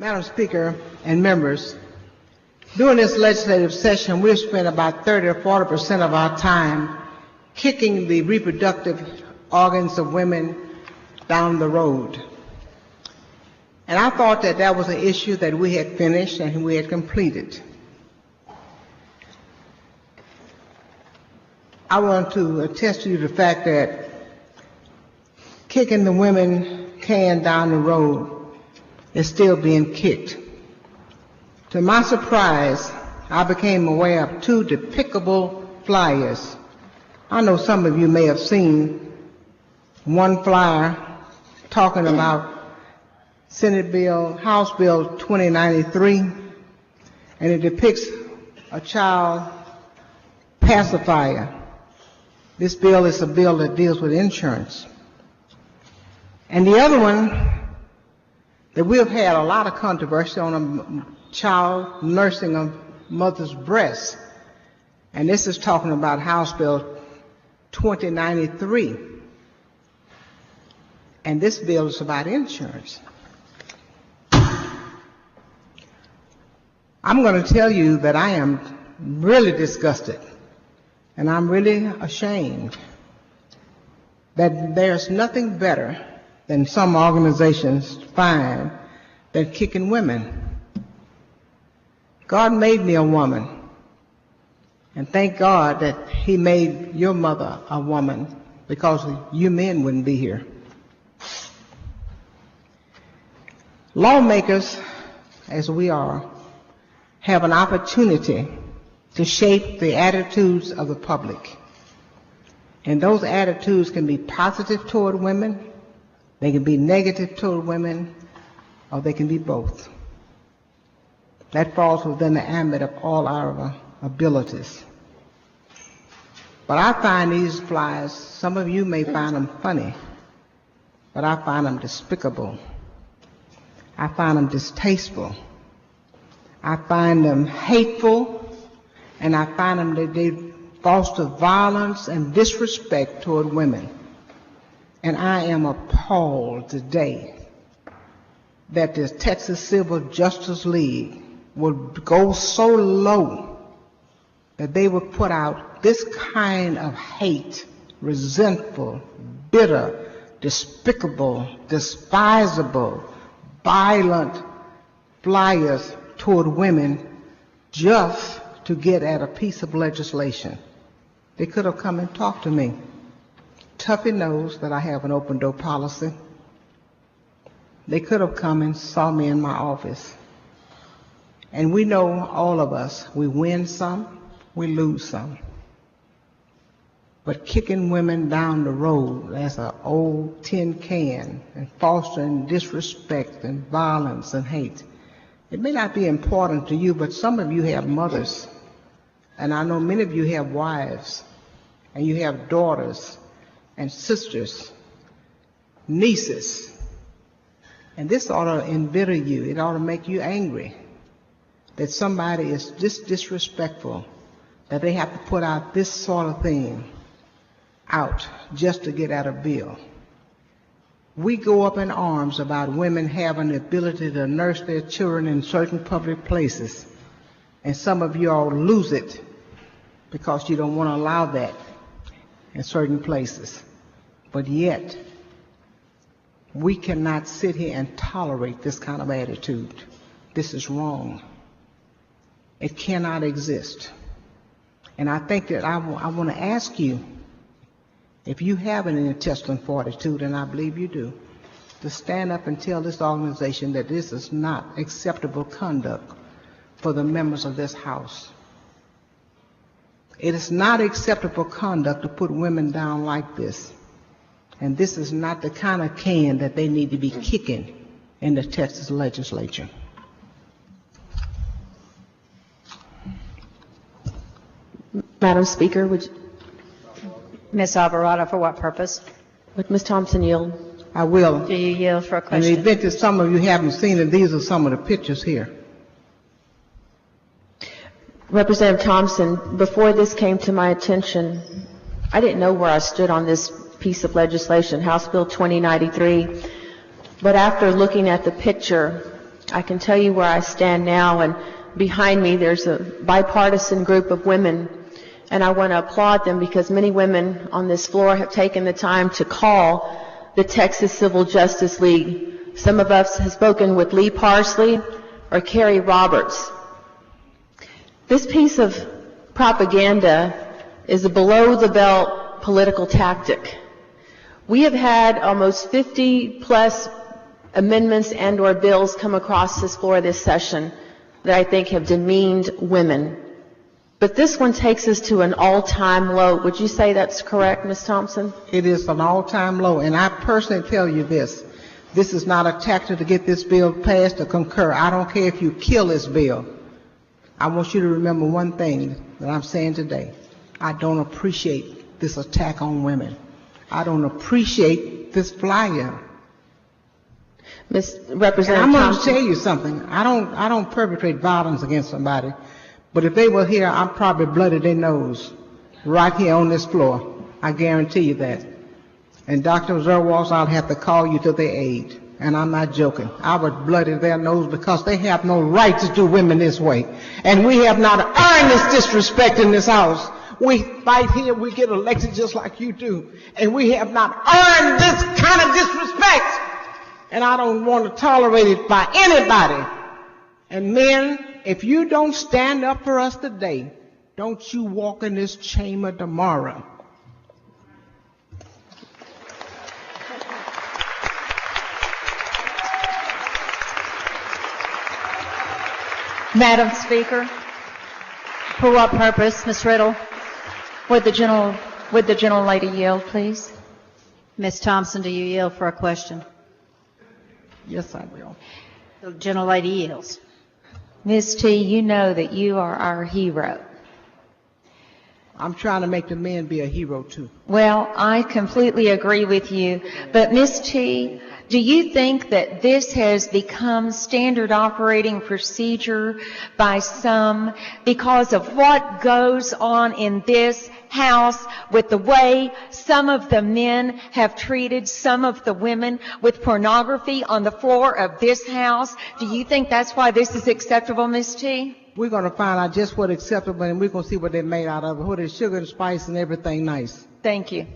Madam Speaker and members, during this legislative session, we've spent about 30 or 40% of our time kicking the reproductive organs of women down the road. And I thought that that was an issue that we had finished and we had completed. I want to attest to you the fact that kicking the women can down the road is still being kicked. To my surprise, I became aware of two despicable flyers. I know some of you may have seen one flyer talking about House Bill 2093, and it depicts a child pacifier. This bill is a bill that deals with insurance. And the other one that we have had a lot of controversy on, a child nursing a mother's breast. And this is talking about House Bill 2093. And this bill is about insurance. I'm going to tell you that I am really disgusted and I'm really ashamed that there's nothing better than some organizations find than kicking women. God made me a woman, and thank God that He made your mother a woman, because you men wouldn't be here. Lawmakers, as we are, have an opportunity to shape the attitudes of the public. And those attitudes can be positive toward women, they can be negative toward women, or they can be both. That falls within the ambit of all our abilities. But I find these flyers, some of you may find them funny, but I find them despicable. I find them distasteful. I find them hateful, and I find them that they foster violence and disrespect toward women. And I am appalled today that the Texas Civil Justice League would go so low that they would put out this kind of hate, resentful, bitter, despicable, despisable, violent flyers toward women just to get at a piece of legislation. They could have come and talked to me. Tuffy knows that I have an open door policy. They could have come and saw me in my office. And we know, all of us, we win some, we lose some. But kicking women down the road as an old tin can and fostering disrespect and violence and hate, it may not be important to you, but some of you have mothers. And I know many of you have wives, and you have daughters and sisters, nieces. And this ought to embitter you. It ought to make you angry that somebody is this disrespectful, that they have to put out this sort of thing out just to get at a bill. We go up in arms about women having the ability to nurse their children in certain public places. And some of you all lose it because you don't want to allow that in certain places. But yet, we cannot sit here and tolerate this kind of attitude. This is wrong. It cannot exist. And I think that I want to ask you, if you have an intestinal fortitude, and I believe you do, to stand up and tell this organization that this is not acceptable conduct for the members of this House. It is not acceptable conduct to put women down like this. And this is not the kind of can that they need to be kicking in the Texas legislature. Madam Speaker, would Ms. Alvarado, for what purpose? Ms. Thompson yield? I will. Do you yield for a In question? the event that some of you haven't seen it, these are some of the pictures here. Representative Thompson, before this came to my attention, I didn't know where I stood on this piece of legislation, House Bill 2093. But after looking at the picture I can tell you where I stand now, and behind me there's a bipartisan group of women, and I want to applaud them because many women on this floor have taken the time to call the Texas Civil Justice League. Some of us have spoken with Lee Parsley or Carrie Roberts. This piece of propaganda is a below-the-belt political tactic. We have had almost 50-plus amendments and or bills come across this floor this session that I think have demeaned women. But this one takes us to an all-time low. Would you say that's correct, Ms. Thompson? It is an all-time low, and I personally tell you this. This is not a tactic to get this bill passed or concur. I don't care if you kill this bill. I want you to remember one thing that I'm saying today. I don't appreciate this attack on women. I don't appreciate this flyer. Ms. Representative I'm going to Thompson. tell you something. I don't perpetrate violence against somebody, but if they were here, I'd probably bloody their nose right here on this floor. I guarantee you that. And Dr. Zerwas, I'll have to call you to their aid. And I'm not joking. I would bloody their nose because they have no right to do women this way. And we have not earned this disrespect in this house. We fight here, we get elected just like you do. And we have not earned this kind of disrespect. And I don't want to tolerate it by anybody. And men, if you don't stand up for us today, don't you walk in this chamber tomorrow. Madam Speaker, for what purpose, Ms. Riddle? Would the gentlelady yield, please? Ms. Thompson, do you yield for a question? Yes, I will. The gentlelady yields. Ms. T, you know that you are our hero. I'm trying to make the men be a hero too. Well, I completely agree with you. But Ms. T, do you think that this has become standard operating procedure by some because of what goes on in this House with the way some of the men have treated some of the women with pornography on the floor of this House? Do you think that's why this is acceptable, Ms. T? We're going to find out just what's acceptable, and we're going to see what they're made out of, what is sugar and spice and everything nice. Thank you.